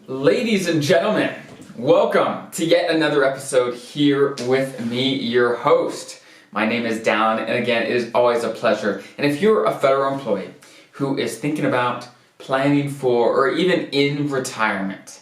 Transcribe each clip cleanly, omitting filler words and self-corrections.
Ladies and gentlemen, welcome to yet another episode here with me, your host. My name is Dallin, and again, it is always a pleasure. And if you're a federal employee who is thinking about planning for or even in retirement,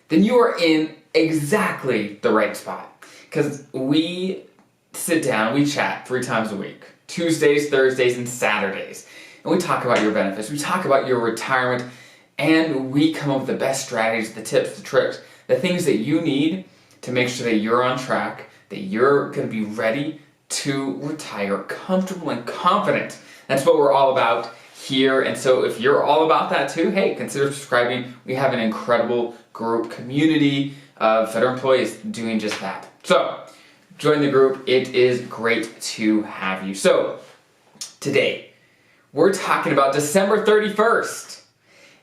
then you are in exactly the right spot. Because we sit down, we chat 3 times a week, Tuesdays, Thursdays, and Saturdays. And we talk about your benefits, we talk about your retirement, and we come up with the best strategies, the tips, the tricks, the things that you need to make sure that you're on track, that you're going to be ready to retire comfortable and confident. That's what we're all about here. And so if you're all about that too, hey, consider subscribing. We have an incredible group community of federal employees doing just that. So join the group. It is great to have you. So today we're talking about December 31st.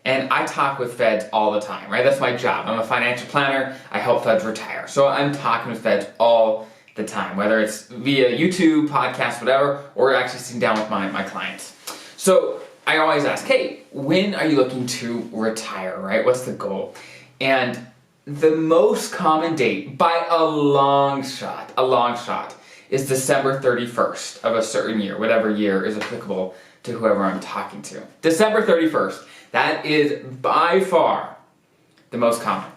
And I talk with feds all the time, right? That's my job. I'm a financial planner. I help feds retire. So I'm talking with feds all the time, whether it's via YouTube, podcast, whatever, or actually sitting down with my clients. So I always ask, hey, when are you looking to retire, right? What's the goal? And the most common date by a long shot, is December 31st of a certain year, whatever year is applicable to whoever I'm talking to. December 31st. That is by far the most common.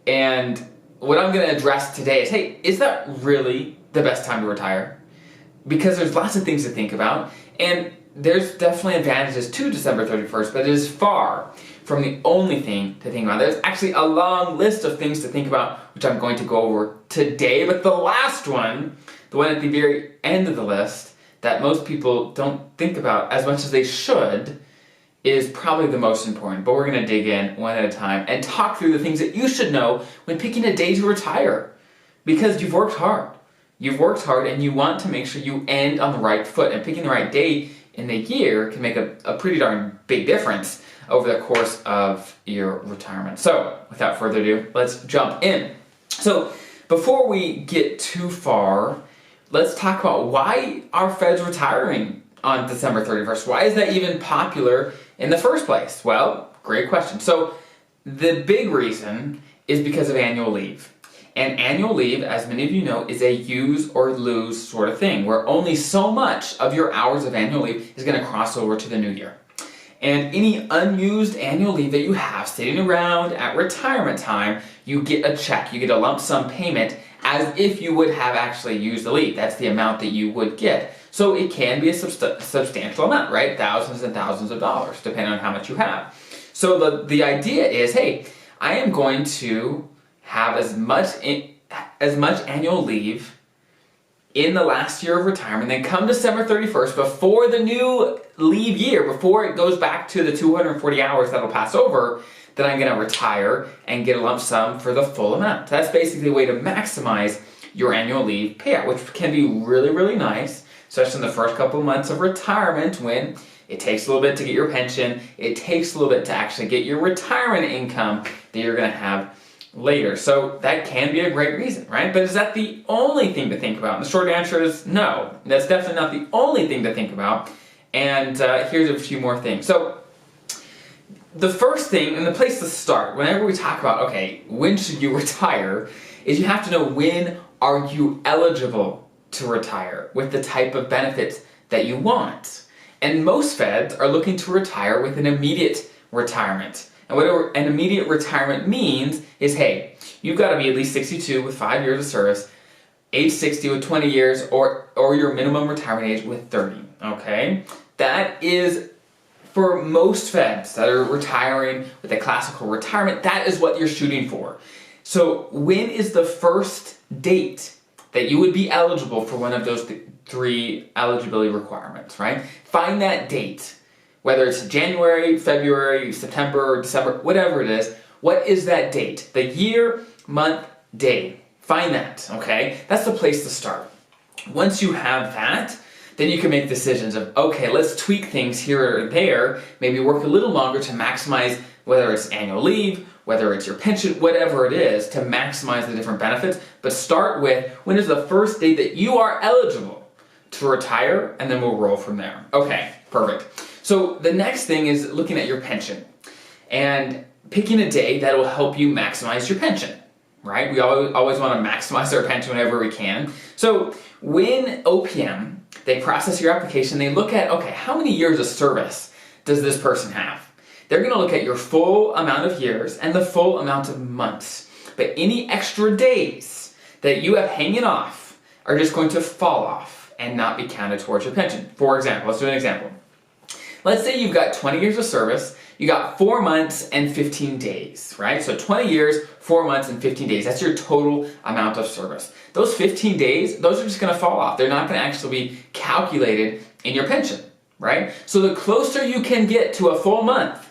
And what I'm going to address today is, hey, is that really the best time to retire? Because there's lots of things to think about, and there's definitely advantages to December 31st, but it is far from the only thing to think about. There's actually a long list of things to think about, which I'm going to go over today, but the last one, the one at the very end of the list, that most people don't think about as much as they should, is probably the most important, but we're going to dig in one at a time and talk through the things that you should know when picking a day to retire. Because you've worked hard. You've worked hard and you want to make sure you end on the right foot, and picking the right day in the year can make a pretty darn big difference over the course of your retirement. So without further ado, let's jump in. So before we get too far, let's talk about why are feds retiring on December 31st? Why is that even popular in the first place? Well, great question. So the big reason is because of annual leave. And annual leave, as many of you know, is a use or lose sort of thing, where only so much of your hours of annual leave is going to cross over to the new year. And any unused annual leave that you have sitting around at retirement time, you get a check, you get a lump sum payment as if you would have actually used the leave. That's the amount that you would get. So it can be a substantial amount, right? Thousands and thousands of dollars, depending on how much you have. So the idea is, hey, I am going to have as much annual leave in the last year of retirement, then come December 31st, before the new leave year, before it goes back to the 240 hours that'll pass over, then I'm going to retire and get a lump sum for the full amount. That's basically a way to maximize your annual leave payout, which can be really, really nice, especially in the first couple of months of retirement when it takes a little bit to get your pension, it takes a little bit to actually get your retirement income that you're going to have later. So that can be a great reason, right? But is that the only thing to think about? And the short answer is no. That's definitely not the only thing to think about. And here's a few more things. So the first thing, and the place to start, whenever we talk about, okay, when should you retire, is you have to know when are you eligible to retire with the type of benefits that you want. And most feds are looking to retire with an immediate retirement. And what an immediate retirement means is, hey, you've got to be at least 62 with 5 years of service, age 60 with 20 years, or your minimum retirement age with 30, okay? That is, for most feds that are retiring with a classical retirement, that is what you're shooting for. So when is the first date that you would be eligible for one of those 3 eligibility requirements, right? Find that date. Whether it's January, February, September, December, whatever it is, what is that date? The year, month, day. Find that, okay? That's the place to start. Once you have that, then you can make decisions of, okay, let's tweak things here or there, maybe work a little longer to maximize whether it's annual leave, whether it's your pension, whatever it is, to maximize the different benefits. But start with, when is the first date that you are eligible to retire, and then we'll roll from there. Okay, perfect. So the next thing is looking at your pension. And picking a day that will help you maximize your pension, right? We always want to maximize our pension whenever we can. So when OPM, they process your application, they look at, okay, how many years of service does this person have? They're going to look at your full amount of years and the full amount of months. But any extra days that you have hanging off are just going to fall off and not be counted towards your pension. For example, let's do an example. Let's say you've got 20 years of service, you got 4 months and 15 days, right? So 20 years, 4 months, and 15 days. That's your total amount of service. Those 15 days, those are just going to fall off. They're not going to actually be calculated in your pension, right? So the closer you can get to a full month,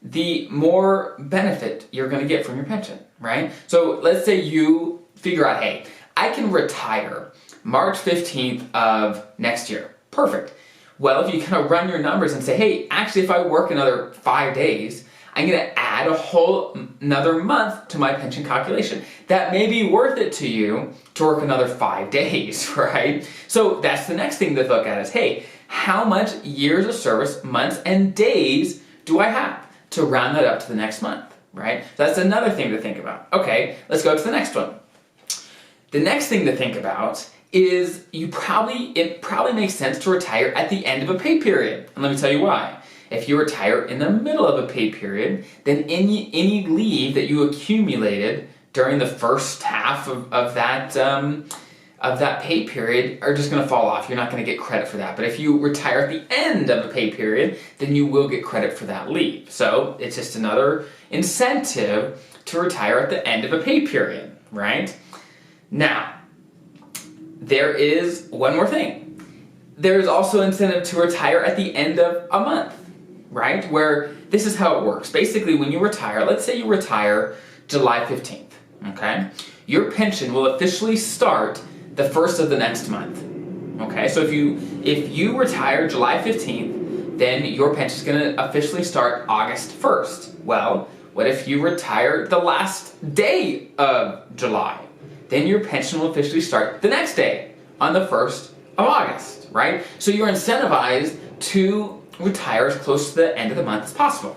the more benefit you're going to get from your pension, right? So let's say you figure out, hey, I can retire March 15th of next year. Perfect. Well, if you kind of run your numbers and say, hey, actually, if I work another 5 days, I'm going to add a whole another month to my pension calculation. That may be worth it to you to work another 5 days, right? So that's the next thing to look at is, hey, how much years of service, months, and days do I have to round that up to the next month, right? So that's another thing to think about. Okay, let's go to the next one. The next thing to think about is it probably makes sense to retire at the end of a pay period. And let me tell you why. If you retire in the middle of a pay period, then any leave that you accumulated during the first half of that pay period are just going to fall off. You're not going to get credit for that. But if you retire at the end of a pay period, then you will get credit for that leave. So it's just another incentive to retire at the end of a pay period, right? Now, there is one more thing. There's also incentive to retire at the end of a month, right? Where this is how it works. Basically, when you retire, let's say you retire July 15th, okay? Your pension will officially start the first of the next month, okay? So if you retire July 15th, then your pension is going to officially start August 1st. Well, what if you retire the last day of July? Then your pension will officially start the next day on the 1st of August, right? So you're incentivized to retire as close to the end of the month as possible,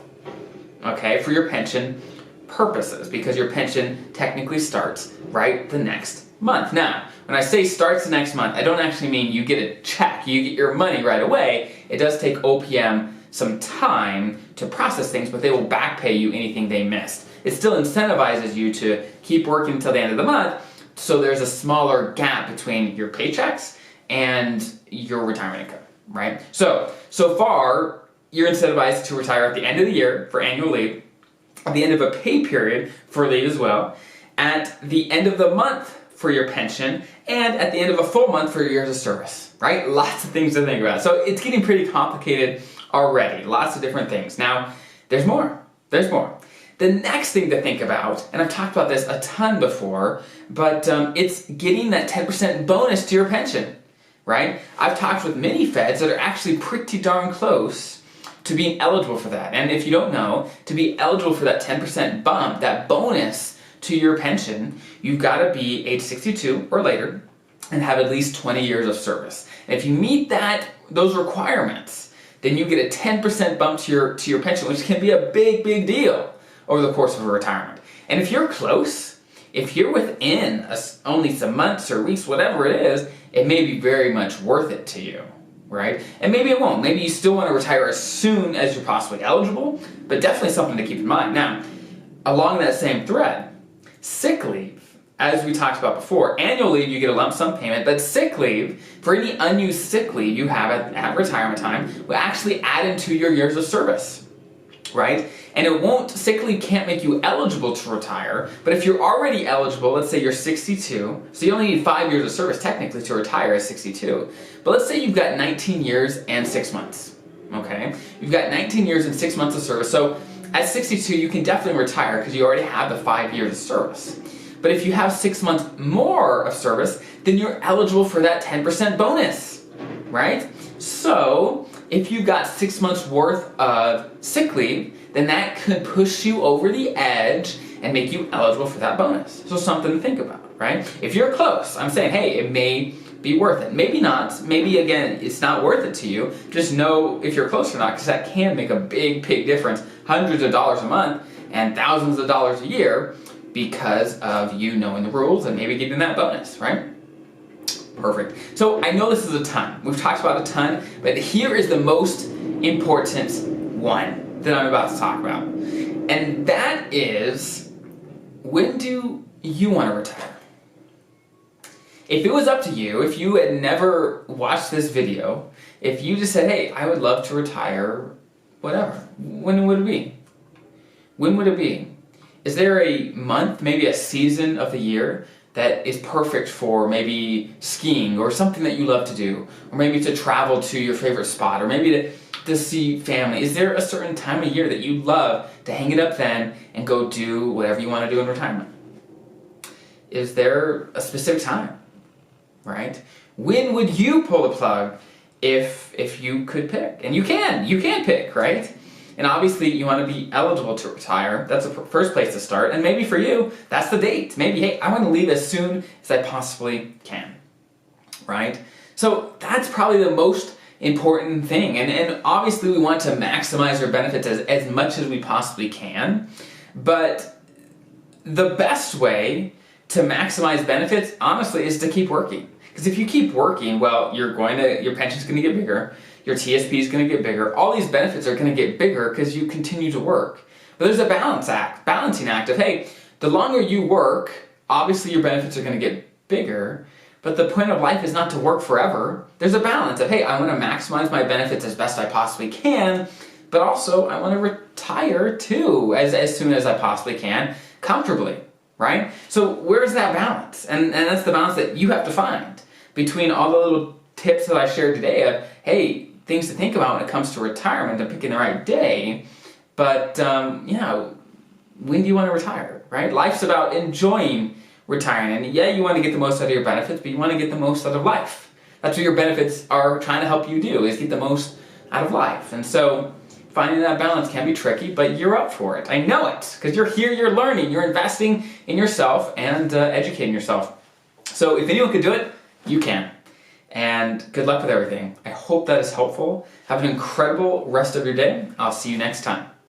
okay, for your pension purposes, because your pension technically starts right the next month. Now, when I say starts the next month, I don't actually mean you get a check, you get your money right away. It does take OPM some time to process things, but they will back pay you anything they missed. It still incentivizes you to keep working until the end of the month, so there's a smaller gap between your paychecks and your retirement income, right? So far, you're incentivized to retire at the end of the year for annual leave, at the end of a pay period for leave as well, at the end of the month for your pension, and at the end of a full month for your years of service, right? Lots of things to think about. So it's getting pretty complicated already. Lots of different things. Now, there's more. There's more. The next thing to think about, and I've talked about this a ton before, but it's getting that 10% bonus to your pension, right? I've talked with many feds that are actually pretty darn close to being eligible for that. And if you don't know, to be eligible for that 10% bump, that bonus to your pension, you've got to be age 62 or later and have at least 20 years of service. And if you meet those requirements, then you get a 10% bump to your pension, which can be a big, big deal over the course of a retirement. And if you're close, if you're within only some months or weeks, whatever it is, it may be very much worth it to you, right? And maybe it won't. Maybe you still want to retire as soon as you're possibly eligible, but definitely something to keep in mind. Now, along that same thread, sick leave, as we talked about before, annual leave, you get a lump sum payment, but sick leave, for any unused sick leave you have at retirement time, will actually add into your years of service, right? And sick leave can't make you eligible to retire, but if you're already eligible, let's say you're 62, so you only need 5 years of service technically to retire at 62, but let's say you've got 19 years and 6 months, okay? You've got 19 years and 6 months of service, so at 62 you can definitely retire because you already have the 5 years of service. But if you have 6 months more of service, then you're eligible for that 10% bonus, right? So if you've got 6 months worth of sick leave, then that could push you over the edge and make you eligible for that bonus. So something to think about, right? If you're close, I'm saying, hey, it may be worth it. Maybe not. Maybe, again, it's not worth it to you. Just know if you're close or not, because that can make a big, big difference. Hundreds of dollars a month, and thousands of dollars a year because of you knowing the rules and maybe getting that bonus, right? Perfect. So I know this is a ton. We've talked about a ton, but here is the most important one that I'm about to talk about. And that is, when do you want to retire? If it was up to you, if you had never watched this video, if you just said, hey, I would love to retire, whatever, when would it be? When would it be? Is there a month, maybe a season of the year that is perfect for maybe skiing or something that you love to do, or maybe to travel to your favorite spot, or maybe to see family? Is there a certain time of year that you love to hang it up then and go do whatever you want to do in retirement? Is there a specific time, right? When would you pull the plug if you could pick? And you can pick, right? And obviously you want to be eligible to retire. That's the first place to start. And maybe for you, that's the date. Maybe, hey, I want to leave as soon as I possibly can, right? So that's probably the most important thing. And obviously we want to maximize our benefits as much as we possibly can. But the best way to maximize benefits, honestly, is to keep working. Because if you keep working, well, your pension's going to get bigger, your TSP is going to get bigger, all these benefits are going to get bigger because you continue to work. But there's a balancing act of, hey, the longer you work, obviously your benefits are going to get bigger, but the point of life is not to work forever. There's a balance of, hey, I want to maximize my benefits as best I possibly can, but also I want to retire too as soon as I possibly can, comfortably, right? So where's that balance? And that's the balance that you have to find between all the little tips that I shared today of, hey, things to think about when it comes to retirement and picking the right day, but when do you want to retire, right? Life's about enjoying retiring, and yeah, you want to get the most out of your benefits, but you want to get the most out of life. That's what your benefits are trying to help you do, is get the most out of life. And so finding that balance can be tricky, but you're up for it. I know it, because you're here, you're learning, you're investing in yourself and educating yourself. So if anyone could do it, you can. And good luck with everything. I hope that is helpful. Have an incredible rest of your day. I'll see you next time.